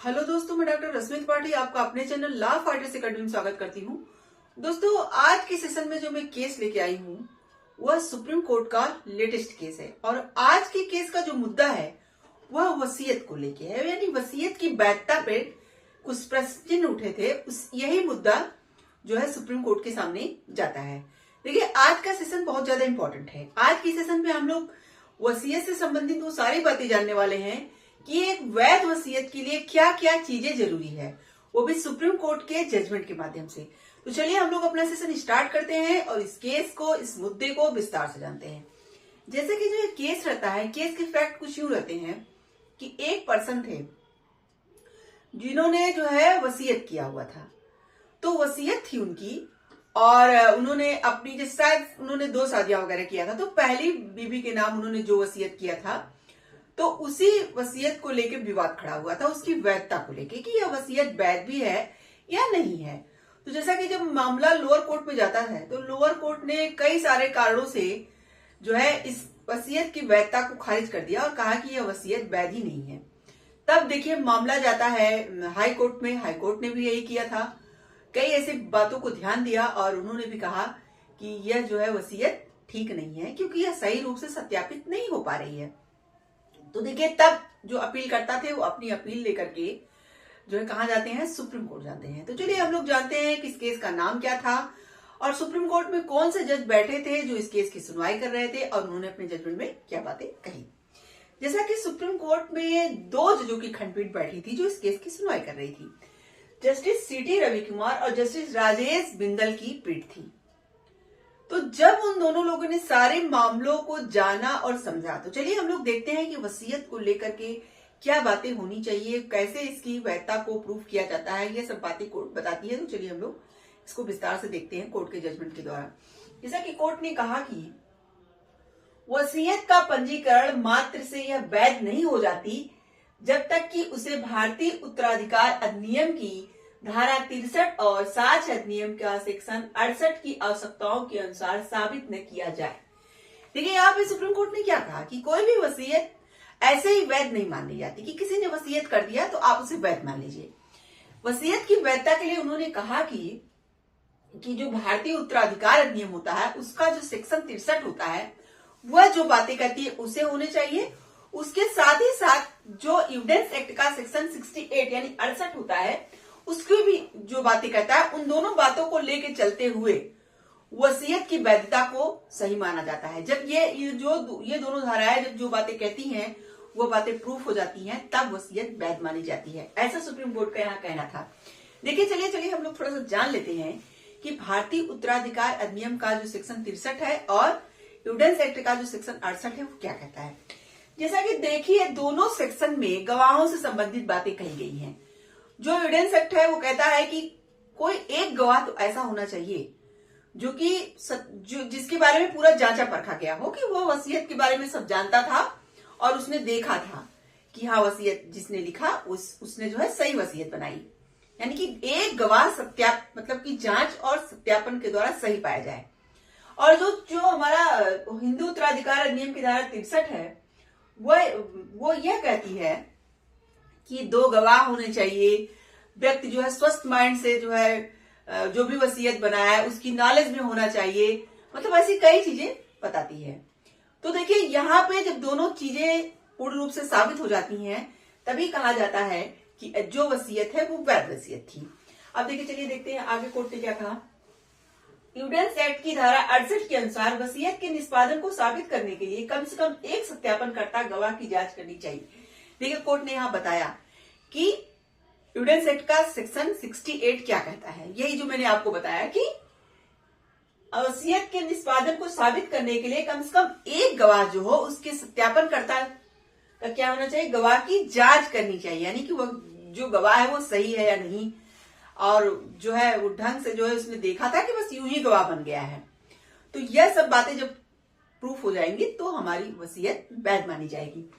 Hello दोस्तों, मैं doctor रश्मि त्रिपाठी आपका अपने चैनल लॉ फाइटर्स अकेडमी में स्वागत करती हूँ। दोस्तों, आज के सेशन में जो मैं केस लेके आई हूँ वह सुप्रीम कोर्ट का लेटेस्ट केस है और आज के केस का जो मुद्दा है वह वसीयत को लेके है, यानी वसीयत की वैधता पे कुछ प्रश्न उठे थे। यही मुद्दा जो है सुप्रीम कोर्ट के सामने जाता है। देखिए, आज का सेशन बहुत ज्यादा इंपॉर्टेंट है। आज के सेशन में हम लोग वसीयत से संबंधित वो सारी बातें जानने वाले हैं कि एक वैध वसीयत के लिए क्या क्या चीजें जरूरी है, वो भी सुप्रीम कोर्ट के जजमेंट के माध्यम से। तो चलिए हम लोग अपना सेशन स्टार्ट करते हैं और इस केस को, इस मुद्दे को विस्तार से जानते हैं। जैसे कि जो ये केस रहता है, केस के फैक्ट कुछ यूं रहते हैं कि एक पर्सन थे जिन्होंने जो है वसीयत किया हुआ था। तो वसीयत थी उनकी और उन्होंने अपनी, जैसे शायद उन्होंने 2 शादियां वगैरह किया था, तो पहली बीबी के नाम उन्होंने जो वसीयत किया था, तो उसी वसीयत को लेके विवाद खड़ा हुआ था, उसकी वैधता को लेके कि यह वसीयत वैध भी है या नहीं है। तो जैसा कि जब मामला लोअर कोर्ट में जाता है तो लोअर कोर्ट ने कई सारे कारणों से जो है इस वसीयत की वैधता को खारिज कर दिया और कहा कि यह वसीयत वैध ही नहीं है। तब देखिए मामला जाता है हाई कोर्ट में। हाई कोर्ट ने भी यही किया था, कई ऐसी बातों को ध्यान दिया और उन्होंने भी कहा कि यह जो है वसीयत ठीक नहीं है क्योंकि यह सही रूप से सत्यापित नहीं हो पा रही है। तो देखिए, तब जो अपील करता थे वो अपनी अपील लेकर के जो है कहाँ जाते हैं, सुप्रीम कोर्ट जाते हैं। तो चलिए हम लोग जानते हैं कि इस केस का नाम क्या था और सुप्रीम कोर्ट में कौन से जज बैठे थे जो इस केस की सुनवाई कर रहे थे और उन्होंने अपने जजमेंट में क्या बातें कही। जैसा कि सुप्रीम कोर्ट में 2 जजों की खंडपीठ बैठी थी जो इस केस की सुनवाई कर रही थी। जस्टिस सीटी रवि कुमार और जस्टिस राजेश बिंदल की पीठ थी। तो जब उन दोनों लोगों ने सारे मामलों को जाना और समझा, तो चलिए हम लोग देखते हैं कि वसीयत को लेकर के क्या बातें होनी चाहिए, कैसे इसकी वैधता को प्रूफ किया जाता है, ये सब बातें कोर्ट बताती है। तो चलिए हम लोग इसको विस्तार से देखते हैं कोर्ट के जजमेंट के द्वारा। जैसा कि कोर्ट ने कहा कि वसीयत का पंजीकरण मात्र से यह वैध नहीं हो जाती जब तक कि उसे भारतीय उत्तराधिकार अधिनियम की धारा 63 और साक्ष्य अधिनियम का सेक्शन 68 की आवश्यकताओं के अनुसार साबित न किया जाए। देखिए, यहाँ पे सुप्रीम कोर्ट ने क्या कहा कि कोई भी वसीयत ऐसे ही वैध नहीं मान ली जाती कि किसी ने वसीयत कर दिया तो आप उसे वैध मान लीजिए। वसीयत की वैधता के लिए उन्होंने कहा कि जो भारतीय उत्तराधिकार अधिनियम होता है उसका जो सेक्शन 63 होता है वह जो बातें करती है उसे होने चाहिए। उसके साथ ही साथ जो एविडेंस एक्ट का सेक्शन 68 यानी 68 होता है उसकी भी जो बातें कहता है, उन दोनों बातों को लेके चलते हुए वसीयत की वैधता को सही माना जाता है। जब ये दोनों धाराएं जब जो बातें कहती हैं वो बातें प्रूफ हो जाती हैं तब वसीयत वैध मानी जाती है, ऐसा सुप्रीम कोर्ट का यहाँ कहना था। देखिए, चलिए हम लोग थोड़ा सा जान लेते हैं कि भारतीय उत्तराधिकार अधिनियम का जो सेक्शन 63 है और एविडेंस एक्ट का जो सेक्शन 68 है वो क्या कहता है। जैसा कि देखिए, दोनों सेक्शन में गवाहों से संबंधित बातें कही गई हैं। जो एविडेंस एक्ट है वो कहता है कि कोई एक गवाह तो ऐसा होना चाहिए जो कि जिसके बारे में पूरा जांचा परखा गया हो, कि वो वसीयत के बारे में सब जानता था और उसने देखा था कि हाँ, वसीयत जिसने लिखा उसने जो है सही वसीयत बनाई। यानी कि एक गवाह मतलब कि जांच और सत्यापन के द्वारा सही पाया जाए। और जो हमारा हिंदू उत्तराधिकार अधिनियम की धारा 63 है वो यह कहती है कि 2 गवाह होने चाहिए, व्यक्ति जो है स्वस्थ माइंड से जो है जो भी वसीयत बनाया है उसकी नॉलेज में होना चाहिए, मतलब ऐसी कई चीजें बताती है। तो देखिए, यहाँ पे जब दोनों चीजें पूर्ण रूप से साबित हो जाती हैं तभी कहा जाता है कि जो वसीयत है वो वैध वसीयत थी। अब देखिए, चलिए देखते हैं आगे कोर्ट ने क्या कहा। एविडेंस एक्ट की धारा 68 के अनुसार वसीयत के निष्पादन को साबित करने के लिए कम से कम एक सत्यापनकर्ता गवाह की जांच करनी चाहिए। देखिए, कोर्ट ने यहाँ बताया कि एविडेंस एक्ट का सेक्शन 68 क्या कहता है, यही जो मैंने आपको बताया कि वसीयत के निष्पादन को साबित करने के लिए कम से कम एक गवाह जो हो उसके सत्यापनकर्ता का क्या होना चाहिए, गवाह की जांच करनी चाहिए। यानी कि वो जो गवाह है वो सही है या नहीं, और जो है वो ढंग से जो है उसने देखा था कि बस यूं ही गवाह बन गया है। तो यह सब बातें जब प्रूफ हो जाएंगी तो हमारी वसीयत वैध मानी जाएगी।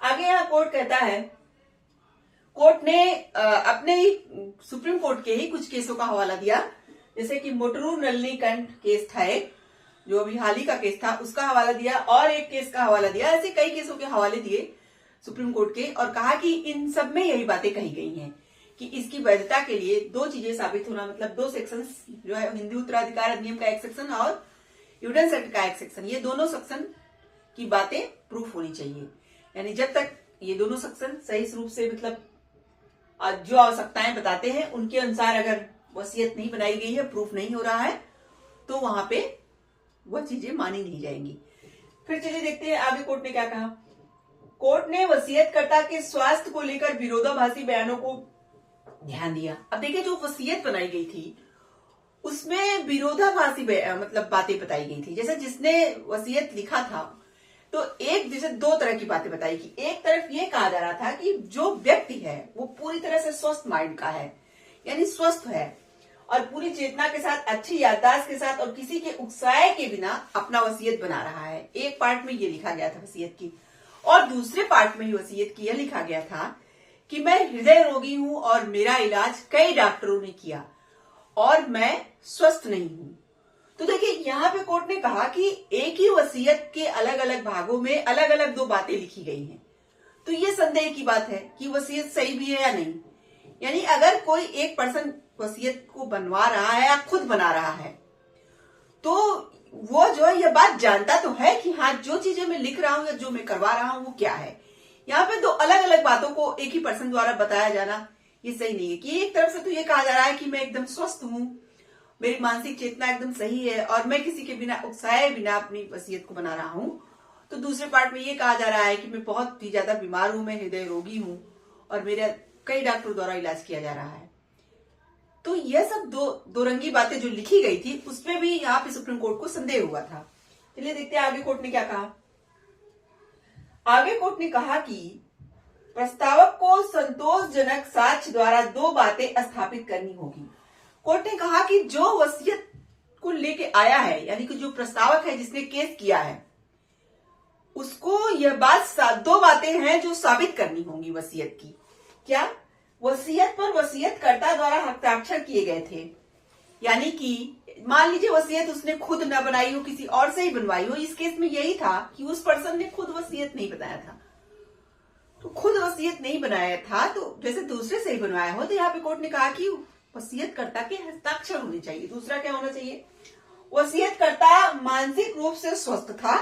आगे यहाँ कोर्ट कहता है, कोर्ट ने अपने ही सुप्रीम कोर्ट के ही कुछ केसों का हवाला दिया, जैसे कि मोटरू नलिनीकांड केस था एक, जो अभी हाल ही का केस था, उसका हवाला दिया और एक केस का हवाला दिया। ऐसे कई केसों के हवाले दिए सुप्रीम कोर्ट के, और कहा कि इन सब में यही बातें कही गई हैं कि इसकी वैधता के लिए दो चीजें साबित होना, मतलब दो सेक्शन जो है हिंदू उत्तराधिकार अधिनियम का एक सेक्शन और एविडेंस एक्ट का एक सेक्शन, ये दोनों सेक्शन की बातें प्रूफ होनी चाहिए। यानी जब तक ये दोनों सेक्शन सही रूप से मतलब जो आवश्यकताएं बताते हैं उनके अनुसार अगर वसीयत नहीं बनाई गई है, प्रूफ नहीं हो रहा है, तो वहां पे वह चीजें मानी नहीं जाएंगी। फिर चलिए देखते हैं आगे कोर्ट ने क्या कहा। कोर्ट ने वसीयतकर्ता के स्वास्थ्य को लेकर विरोधाभासी बयानों को ध्यान दिया। अब देखिए, जो वसीयत बनाई गई थी उसमें विरोधाभासी मतलब बातें बताई गई थी। जैसे जिसने वसीयत लिखा था तो एक जैसे दो तरह की बातें बताई कि एक तरफ ये कहा जा रहा था कि जो व्यक्ति है वो पूरी तरह से स्वस्थ माइंड का है, यानी स्वस्थ है और पूरी चेतना के साथ, अच्छी याददाश्त के साथ और किसी के उकसाए के बिना अपना वसीयत बना रहा है। एक पार्ट में ये लिखा गया था वसीयत की, और दूसरे पार्ट में ही वसीयत की यह लिखा गया था कि मैं हृदय रोगी हूं और मेरा इलाज कई डॉक्टरों ने किया और मैं स्वस्थ नहीं हूं। तो देखिए, यहाँ पे कोर्ट ने कहा कि एक ही वसीयत के अलग अलग भागों में अलग अलग दो बातें लिखी गई हैं। तो ये संदेह की बात है कि वसीयत सही भी है या नहीं। यानी अगर कोई एक पर्सन वसीयत को बनवा रहा है या खुद बना रहा है, तो वो जो है ये बात जानता तो है कि हाँ, जो चीजें मैं लिख रहा हूं या जो मैं करवा रहा हूं वो क्या है। यहाँ पे दो अलग अलग बातों को एक ही पर्सन द्वारा बताया जाना ये सही नहीं है। कि एक तरफ से तो ये कहा जा रहा है कि मैं एकदम स्वस्थ हूं, मेरी मानसिक चेतना एकदम सही है और मैं किसी के बिना उकसाए बिना अपनी वसीयत को बना रहा हूं, तो दूसरे पार्ट में ये कहा जा रहा है कि मैं बहुत ही ज्यादा बीमार हूं, मैं हृदय रोगी हूं और मेरा कई डॉक्टरों द्वारा इलाज किया जा रहा है। तो यह सब दो रंगी बातें जो लिखी गई थी उसमें भी यहाँ पे सुप्रीम कोर्ट को संदेह हुआ था। चलिए देखते हैं आगे कोर्ट ने क्या कहा। आगे कोर्ट ने कहा कि प्रस्तावक को संतोषजनक साक्ष्य द्वारा दो बातें स्थापित करनी होगी। कोर्ट ने कहा कि जो वसीयत को लेके आया है, यानी कि जो प्रस्तावक है जिसने केस किया है, उसको यह बात दो बातें हैं जो साबित करनी होंगी वसीयत की। क्या? वसीयत पर वसीयतकर्ता द्वारा हस्ताक्षर किए गए थे। यानी कि मान लीजिए वसीयत उसने खुद न बनाई हो, किसी और से ही बनवाई हो। इस केस में यही था कि उस पर्सन ने खुद वसीयत नहीं बनाया था, तो खुद वसीयत नहीं बनाया था तो जैसे दूसरे से ही बनवाया हो, तो यहाँ पे कोर्ट ने कहा कि वसीयतकर्ता के हस्ताक्षर होने चाहिए। दूसरा क्या होना चाहिए? वसीयतकर्ता मानसिक रूप से स्वस्थ था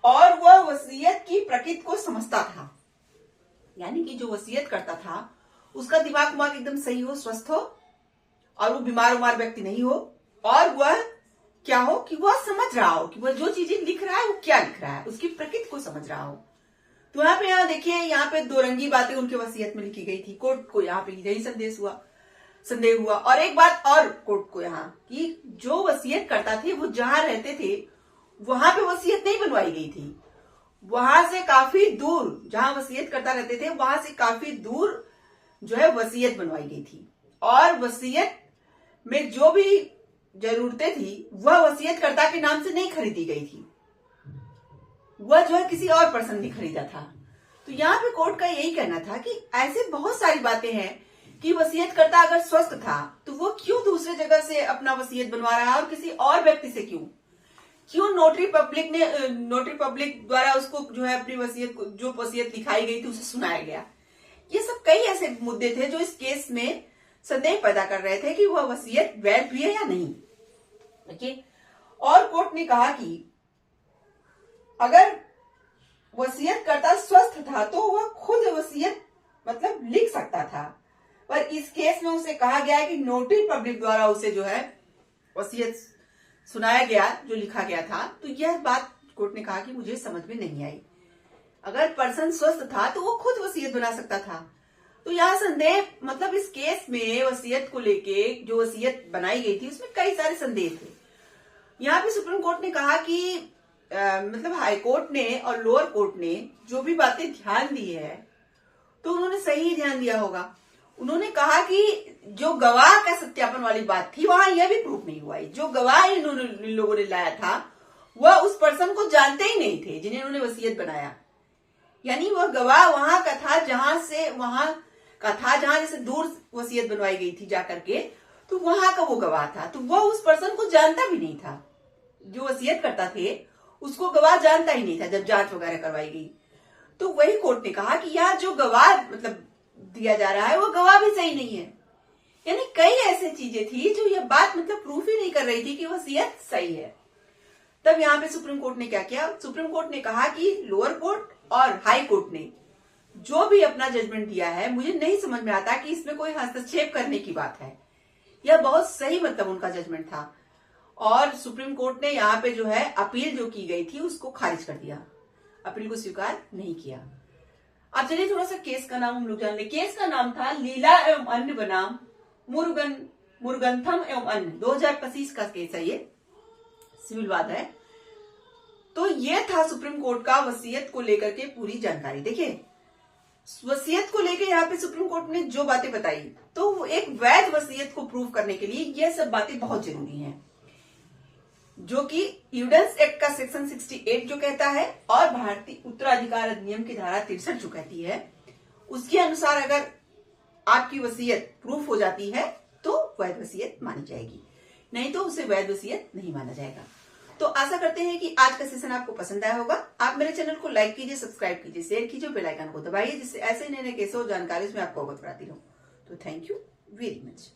और वह वसीयत की प्रकृति को समझता था। यानी कि जो वसीयत करता था उसका दिमाग एकदम सही हो, स्वस्थ हो और वो बीमार उमार व्यक्ति नहीं हो, और वह क्या हो कि वह समझ रहा हो कि वह जो चीजें लिख रहा है वो क्या लिख रहा है, उसकी प्रकृति को समझ रहा हो। तो यहाँ देखिए, यहाँ पे दो रंगी बातें उनके वसीयत में लिखी गई थी। कोर्ट को यहाँ पे यही संदेह हुआ। और एक बात और कोर्ट को यहाँ कि जो वसीयत करता थे वो जहां रहते थे वहां पे वसीयत नहीं बनवाई गई थी। वहां से काफी दूर, जहां वसीयत करता रहते थे वहां से काफी दूर जो है वसीयत बनवाई गई थी, और वसीयत में जो भी जरूरतें थी वह वसीयतकर्ता के नाम से नहीं खरीदी गई थी, वह जो है किसी और पर्सन ने खरीदा था। तो यहाँ पे कोर्ट का यही कहना था कि ऐसे बहुत सारी बातें हैं कि वसीयतकर्ता अगर स्वस्थ था तो वो क्यों दूसरे जगह से अपना वसीयत बनवा रहा है और किसी और व्यक्ति से क्यों नोटरी पब्लिक द्वारा उसको जो है अपनी वसीयत, जो वसीयत लिखाई गई थी उसे सुनाया गया। ये सब कई ऐसे मुद्दे थे जो इस केस में संदेह पैदा कर रहे थे कि वह वसीयत वैध भी है या नहीं। देखिए, और कोर्ट ने कहा कि अगर वसीयतकर्ता स्वस्थ था तो वह खुद वसीयत मतलब लिख सकता था, पर इस केस में उसे कहा गया है कि नोटरी पब्लिक द्वारा उसे जो है वसीयत सुनाया गया, जो लिखा गया था। तो यह बात कोर्ट ने कहा कि मुझे समझ में नहीं आई। अगर पर्सन स्वस्थ था तो वो खुद वसीयत बना सकता था। तो यहाँ संदेह, मतलब इस केस में वसीयत को लेके जो वसीयत बनाई गई थी उसमें कई सारे संदेह थे। यहाँ पे सुप्रीम कोर्ट ने कहा कि मतलब हाई कोर्ट ने और लोअर कोर्ट ने जो भी बातें ध्यान दी है तो उन्होंने सही ध्यान दिया होगा। उन्होंने कहा कि जो गवाह का सत्यापन वाली बात थी वहां यह भी प्रूफ नहीं हुआ। जो गवाह इन लोगों ने लाया था वह उस पर्सन को जानते ही नहीं थे जिन्हें उन्होंने वसीयत बनाया। यानी वह गवाह वहां का था जहां जैसे दूर वसीयत बनवाई गई थी जाकर के, तो वहां का वो गवाह था, तो वह उस पर्सन को जानता भी नहीं था। जो वसीयत करता थे उसको गवाह जानता ही नहीं था जब जांच वगैरह करवाई गई। तो वही कोर्ट ने कहा कि यहाँ जो गवाह मतलब दिया जा रहा है वो गवाह भी सही नहीं है। यानी कई ऐसी चीजें थी जो ये बात मतलब प्रूफ ही नहीं कर रही थी कि वसीयत सही है। तब यहाँ पे सुप्रीम कोर्ट ने क्या किया, सुप्रीम कोर्ट ने कहा कि लोअर कोर्ट और हाई कोर्ट ने जो भी अपना जजमेंट दिया है, मुझे नहीं समझ में आता कि इसमें कोई हस्तक्षेप करने की बात है। यह बहुत सही मतलब उनका जजमेंट था। और सुप्रीम कोर्ट ने यहाँ पे जो है अपील जो की गई थी उसको खारिज कर दिया, अपील को स्वीकार नहीं किया। अब चलिए थोड़ा सा केस का नाम हम लोग जान ले। केस का नाम था लीला एवं अन्य बनाम मुरुगनथम एवं अन्य, 2025 का केस है, ये सिविल वाद है। तो ये था सुप्रीम कोर्ट का वसीयत को लेकर के पूरी जानकारी। देखिए वसीयत को लेकर यहाँ पे सुप्रीम कोर्ट ने जो बातें बताई, तो वो एक वैध वसीयत को प्रूव करने के लिए ये सब बातें बहुत जरूरी हैं, जो कि एविडेंस एक्ट का सेक्शन 68 जो कहता है और भारतीय उत्तराधिकार अधिनियम की धारा 63 जो कहती है, उसके अनुसार अगर आपकी वसीयत प्रूफ हो जाती है तो वैध वसीयत मानी जाएगी, नहीं तो उसे वैध वसीयत नहीं माना जाएगा। तो आशा करते हैं कि आज का सेशन आपको पसंद आया होगा। आप मेरे चैनल को लाइक कीजिए, सब्सक्राइब कीजिए, शेयर कीजिए, बेल आइकन को दबाइए, जिससे ऐसे नए नए केसों और जानकारी में आपको अवगत कराती रहूं। तो थैंक यू वेरी मच।